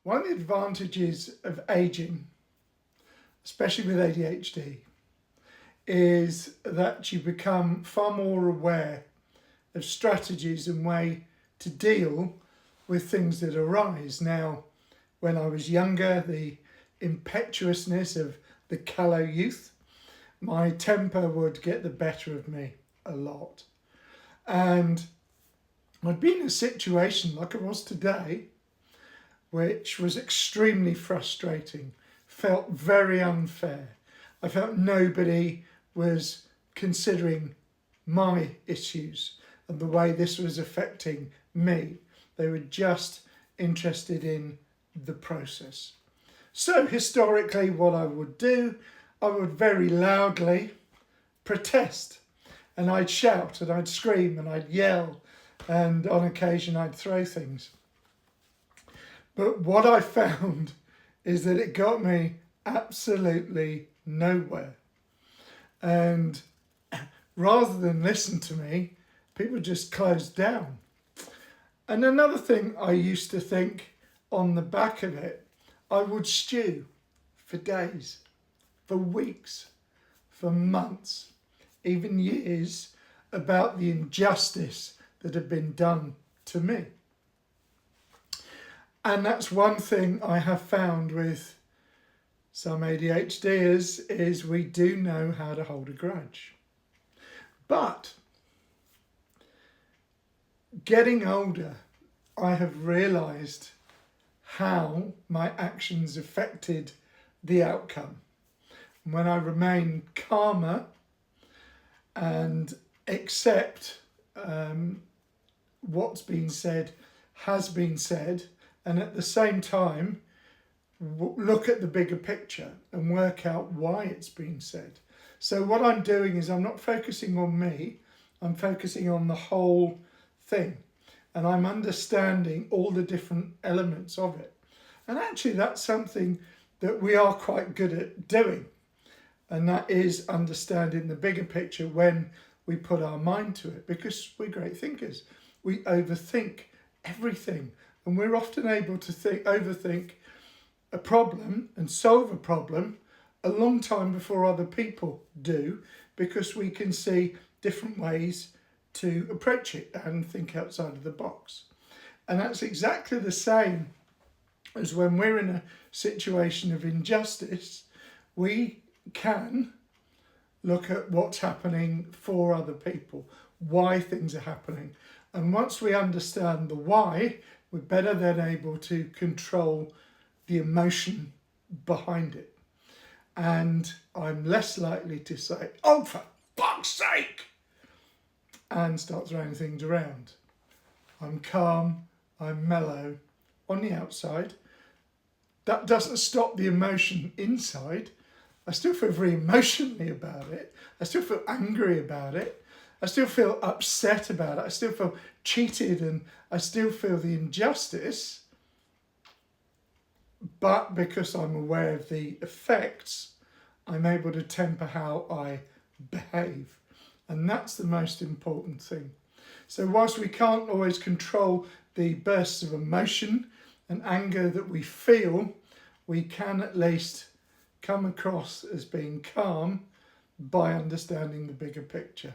One of the advantages of aging, especially with ADHD, is that you become far more aware of strategies and way to deal with things that arise. Now, when I was younger, the impetuousness of the callow youth, my temper would get the better of me a lot. And I'd been in a situation like I was today, which was extremely frustrating, felt very unfair. I felt nobody was considering my issues and the way this was affecting me. They were just interested in the process. So historically, what I would do, I would very loudly protest, and I'd shout and I'd scream and I'd yell, and on occasion I'd throw things. But what I found is that it got me absolutely nowhere. And rather than listen to me, people just closed down. And another thing I used to think on the back of it, I would stew for days, for weeks, for months, even years about the injustice that had been done to me. And that's one thing I have found with some ADHDers is we do know how to hold a grudge. But getting older, I have realised how my actions affected the outcome. When I remain calmer and accept what's been said has been said, and at the same time look at the bigger picture and work out why it's been said. So what I'm doing is I'm not focusing on me, I'm focusing on the whole thing, and I'm understanding all the different elements of it. And actually that's something that we are quite good at doing, and that is understanding the bigger picture when we put our mind to it, because we're great thinkers. We overthink everything, and we're often able to overthink a problem and solve a problem a long time before other people do, because we can see different ways to approach it and think outside of the box. And that's exactly the same as when we're in a situation of injustice. We can look at what's happening for other people, why things are happening. And once we understand the why, we're better then able to control the emotion behind it. And I'm less likely to say, oh, for fuck's sake, and start throwing things around. I'm calm, I'm mellow on the outside. That doesn't stop the emotion inside. I still feel very emotionally about it. I still feel angry about it. I still feel upset about it. I still feel cheated, and I still feel the injustice. But because I'm aware of the effects, I'm able to temper how I behave. And that's the most important thing. So whilst we can't always control the bursts of emotion and anger that we feel, we can at least come across as being calm by understanding the bigger picture.